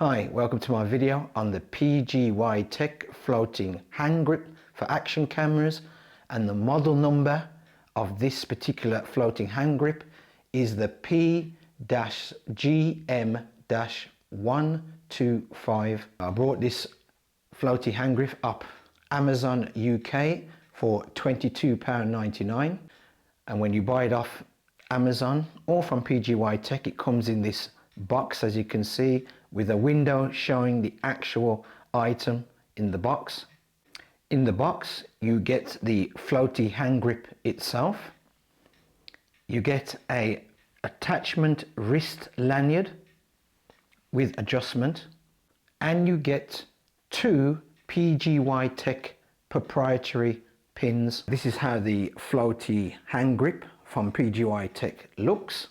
Hi, welcome to my video on the PGYTech floating hand grip for action cameras, and the model number of this particular floating hand grip is the P-GM-125. I brought this floating hand grip up Amazon UK for £22.99, and when you buy it off Amazon or from PGYTech, it comes in this box, as you can see, with a window showing the actual item in the box. In the box you get the floaty hand grip itself, you get a attachment wrist lanyard with adjustment, and you get two PGYTech proprietary pins. This is how the floaty hand grip from PGYTech looks,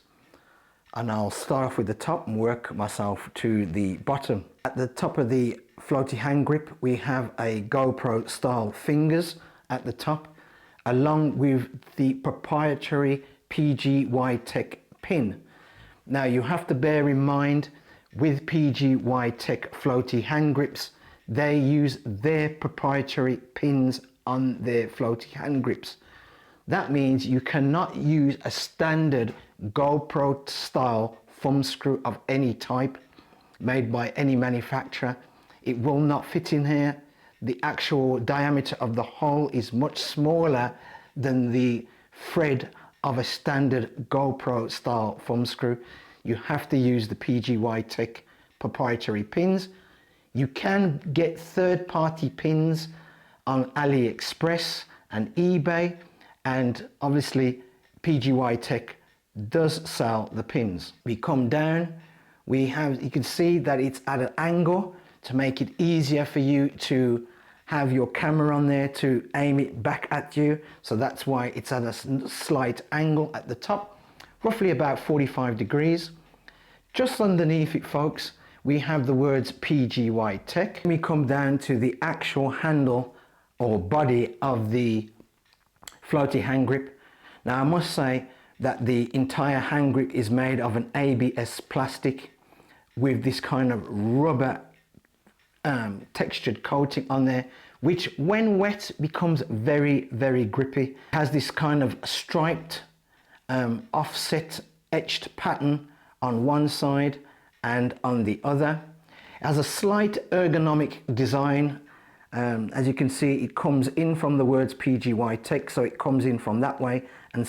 and I'll start off with the top and work myself to the bottom. At the top of the floaty hand grip we have a GoPro style fingers at the top, along with the proprietary PGYTech pin. Now you have to bear in mind, with PGYTech floaty hand grips, they use their proprietary pins on their floaty hand grips. That means you cannot use a standard GoPro style thumb screw of any type made by any manufacturer. It will not fit in here. The actual diameter of the hole is much smaller than the thread of a standard GoPro style thumb screw. You have to use the PGYTech proprietary pins. You can get third-party pins on AliExpress and eBay, and obviously PGYTech does sell the pins. We come down, you can see that it's at an angle to make it easier for you to have your camera on there to aim it back at you. So that's why it's at a slight angle at the top, roughly about 45 degrees. Just underneath it, folks, we have the words PGYTech. We come down to the actual handle or body of the floaty hand grip. Now I must say that the entire hand grip is made of an ABS plastic with this kind of rubber textured coating on there, which when wet becomes very, very grippy. It has this kind of striped offset etched pattern on one side and on the other. It has a slight ergonomic design. As you can see, it comes in from the words PGYTech, so it comes in from that way and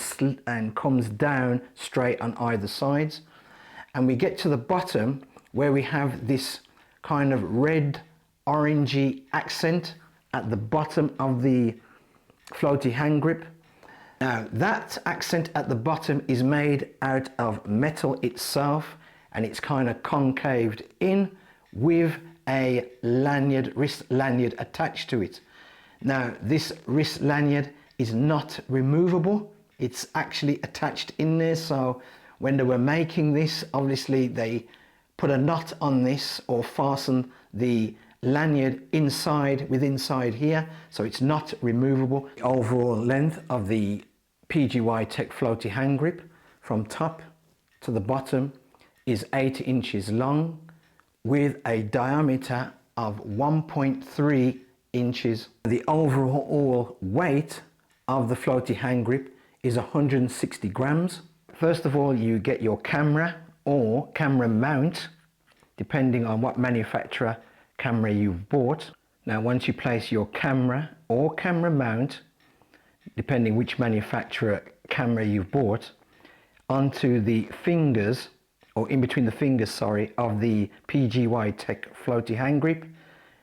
comes down straight on either sides. And we get to the bottom where we have this kind of red orangey accent at the bottom of the floaty hand grip. Now that accent at the bottom is made out of metal itself, and it's kind of concaved in with a lanyard, wrist lanyard attached to it. Now this wrist lanyard is not removable, it's actually attached in there. So when they were making this, obviously they put a knot on this or fasten the lanyard inside here, so it's not removable. The overall length of the PGYTech floaty hand grip from top to the bottom is 8 inches long, with a diameter of 1.3 inches. The overall weight of the floaty hand grip is 160 grams. First of all, you get your camera or camera mount, depending on what manufacturer camera you've bought. Now once you place your camera or camera mount, depending which manufacturer camera you've bought, onto the fingers, or in between the fingers, sorry, of the PGYTech floaty hand grip,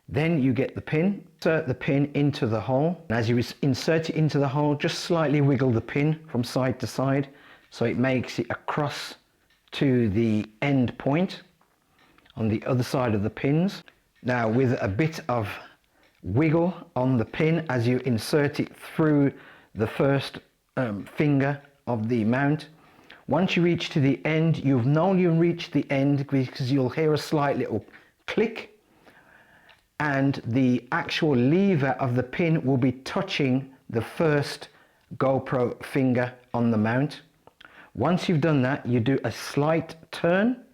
then you get the pin. Insert the pin into the hole, and as you insert it into the hole, just slightly wiggle the pin from side to side so it makes it across to the end point on the other side of the pins. Now with a bit of wiggle on the pin as you insert it through the first finger of the mount, once you reach to the end, you've known you reached the end because you'll hear a slight little click, and the actual lever of the pin will be touching the first GoPro finger on the mount. Once you've done that, you do a slight turn,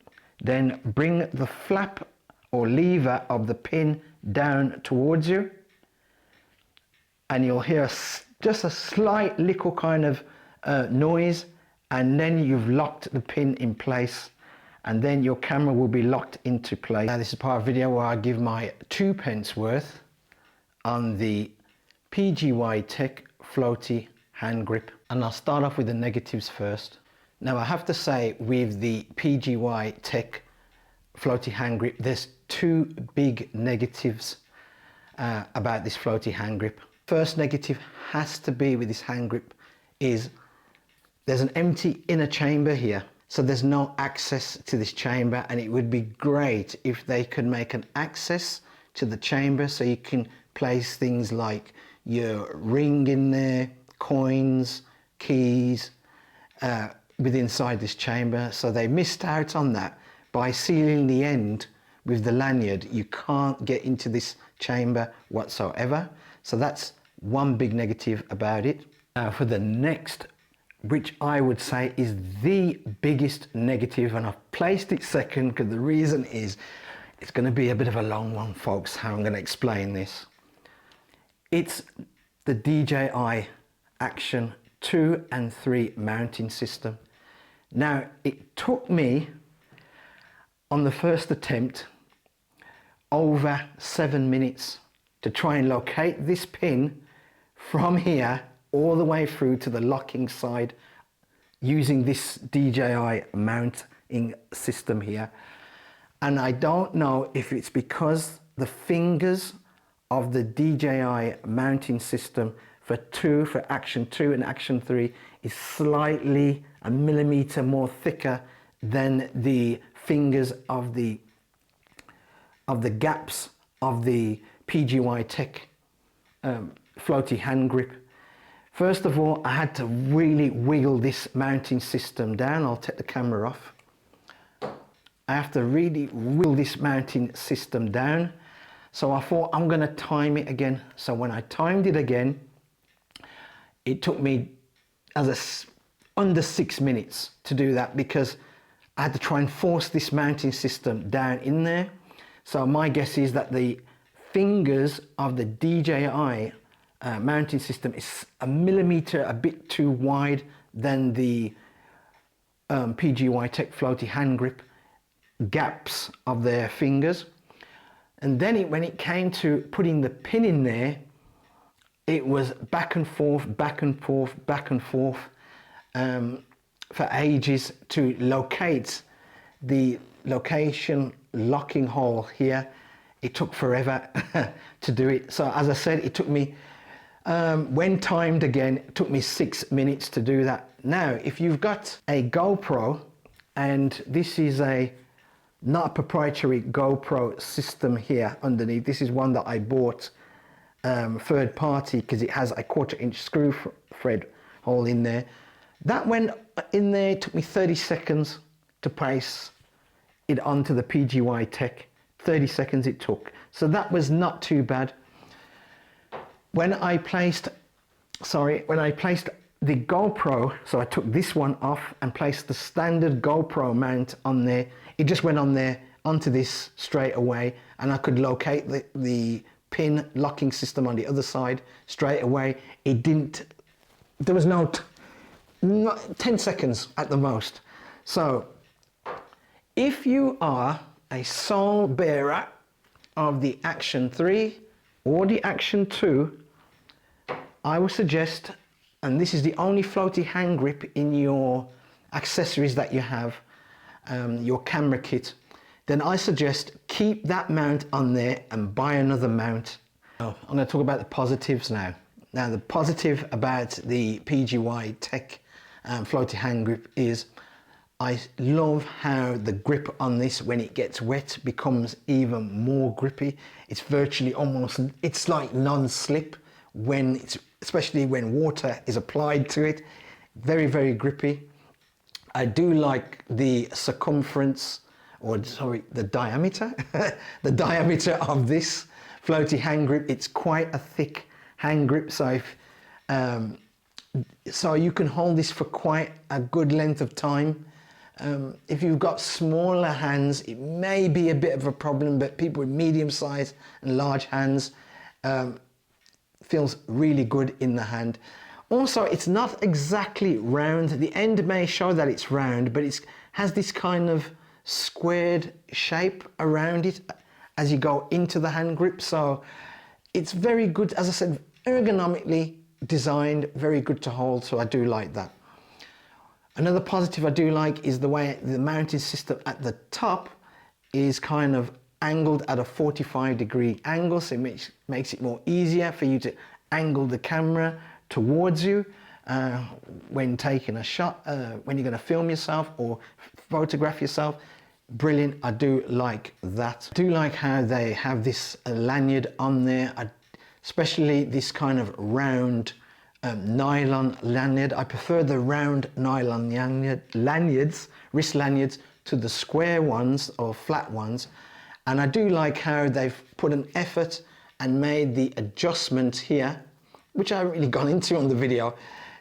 then bring the flap or lever of the pin down towards you, and you'll hear just a slight little kind of noise, and then you've locked the pin in place, and then your camera will be locked into place. Now this is part of the video where I give my 2p worth on the PGYTech floaty hand grip, and I'll start off with the negatives first. Now I have to say, with the PGYTech floaty hand grip, there's two big negatives about this floaty hand grip. First negative has to be with this hand grip is there's an empty inner chamber here, so there's no access to this chamber, and it would be great if they could make an access to the chamber so you can place things like your ring in there, coins, keys within inside this chamber. So they missed out on that by sealing the end with the lanyard. You can't get into this chamber whatsoever. So that's one big negative about it. Now for the next, which I would say is the biggest negative, and I've placed it second because the reason is it's going to be a bit of a long one, folks, how I'm going to explain this. It's the DJI Action 2 and 3 mounting system. Now it took me on the first attempt over 7 minutes to try and locate this pin from here all the way through to the locking side using this DJI mounting system here. And I don't know if it's because the fingers of the DJI mounting system for Action 2 and Action 3 is slightly a millimeter more thicker than the fingers of the gaps of the PGYTech floaty hand grip. First of all, I had to really wiggle this mounting system down. I'll take the camera off. I have to really wiggle this mounting system down. So I thought I'm going to time it again. So when I timed it again, it took me under 6 minutes to do that, because I had to try and force this mounting system down in there. So my guess is that the fingers of the DJI mounting system is a millimeter a bit too wide than the PGYTech floaty hand grip gaps of their fingers. And then when it came to putting the pin in there, it was back and forth, back and forth, back and forth for ages to locate the location locking hole here. It took forever to do it. So as I said, it took me, when timed again, it took me 6 minutes to do that. Now, if you've got a GoPro, and this is not a proprietary GoPro system here underneath, this is one that I bought third party because it has a 1/4-inch screw thread hole in there. That went in there, it took me 30 seconds to place it onto the PGYTech. 30 seconds it took. So that was not too bad. When I placed the GoPro, so I took this one off and placed the standard GoPro mount on there, it just went on there onto this straight away, and I could locate the pin locking system on the other side straight away. It didn't, there was not 10 seconds at the most. So if you are a sole bearer of the Action 3 or the Action 2, I would suggest, and this is the only floaty hand grip in your accessories that you have, your camera kit, then I suggest keep that mount on there and buy another mount. I'm going to talk about the positives now. Now the positive about the PGYTech floaty hand grip is I love how the grip on this, when it gets wet, becomes even more grippy. It's virtually almost, it's like non-slip when it's, especially when water is applied to it. Very, very grippy. I do like the circumference, or sorry, the diameter, the diameter of this floaty hand grip. It's quite a thick hand grip, so so you can hold this for quite a good length of time. If you've got smaller hands, it may be a bit of a problem, but people with medium size and large hands, feels really good in the hand. Also, it's not exactly round. The end may show that it's round, but it has this kind of squared shape around it as you go into the hand grip. So it's very good, as I said, ergonomically designed, very good to hold. So I do like that. Another positive I do like is the way the mounting system at the top is kind of angled at a 45-degree angle, so it makes it more easier for you to angle the camera towards you when taking a shot, when you're going to film yourself or photograph yourself. Brilliant. I do like that. I do like how they have this lanyard on there, especially this kind of round nylon lanyard. I prefer the round nylon lanyards, wrist lanyards, to the square ones or flat ones. And I do like how they've put an effort and made the adjustment here, which I haven't really gone into on the video,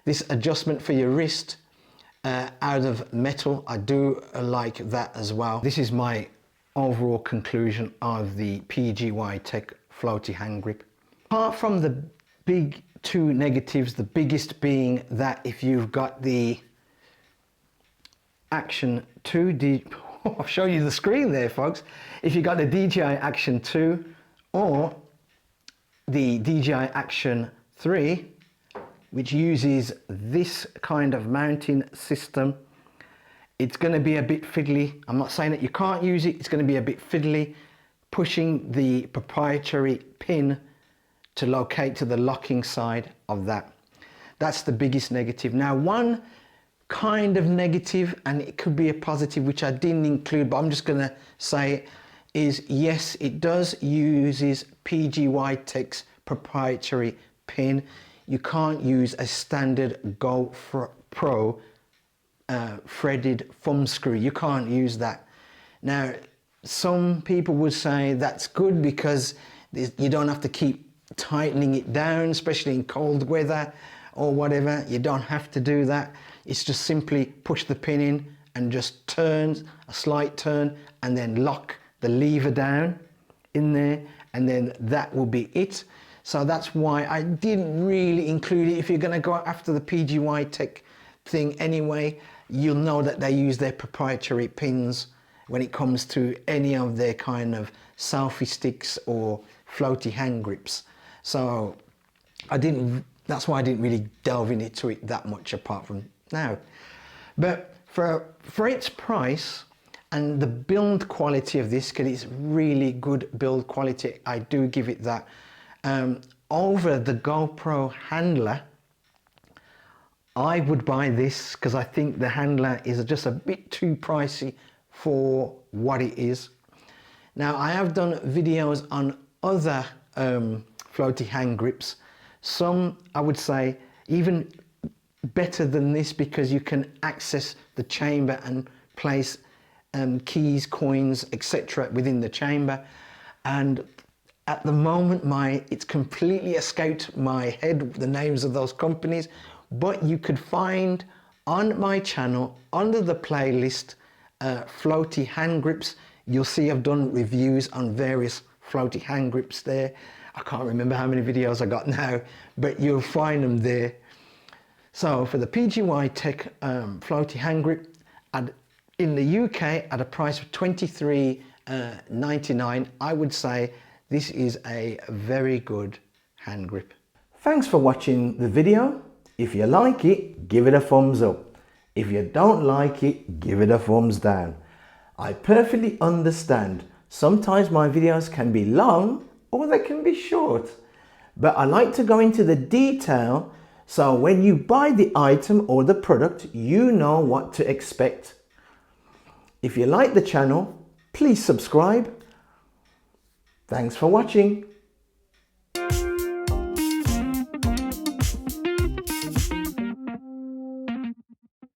this adjustment for your wrist out of metal. I do like that as well. This is my overall conclusion of the PGYTech floaty hand grip. Apart from the big two negatives, the biggest being that if you've got the Action 2, I'll show you the screen there, folks. If you got the DJI Action 2 or the DJI Action 3, which uses this kind of mounting system, it's going to be a bit fiddly. I'm not saying that you can't use it. It's going to be a bit fiddly pushing the proprietary pin to locate to the locking side of that. That's the biggest negative. Now, one kind of negative, and it could be a positive, which I didn't include, but I'm just going to say, is yes, it does uses PGYTech's proprietary pin. You can't use a standard GoPro threaded thumb screw. You can't use that. Now, some people would say that's good because you don't have to keep tightening it down, especially in cold weather or whatever. You don't have to do that. It's just simply push the pin in and just turn, a slight turn, and then lock the lever down in there, and then that will be it. So that's why I didn't really include it. If you're going to go after the PGYTech thing anyway, you'll know that they use their proprietary pins when it comes to any of their kind of selfie sticks or floaty hand grips. So that's why I didn't really delve into it that much apart from now. But for its price and the build quality of this, because it's really good build quality, I do give it that. Over the GoPro handler, I would buy this because I think the handler is just a bit too pricey for what it is. Now, I have done videos on other floaty hand grips. Some, I would say, even better than this because you can access the chamber and place keys, coins, etc. within the chamber. And at the moment, it's completely escaped my head, the names of those companies, but you could find on my channel, under the playlist, floaty hand grips. You'll see I've done reviews on various floaty hand grips there. I can't remember how many videos I got now, but you'll find them there. So for the PGYTech floaty hand grip, in the UK at a price of $23.99, I would say this is a very good hand grip. Thanks for watching the video. If you like it, give it a thumbs up. If you don't like it, give it a thumbs down. I perfectly understand. Sometimes my videos can be long or they can be short, but I like to go into the detail so when you buy the item or the product, you know what to expect. If you like the channel, please subscribe. Thanks for watching.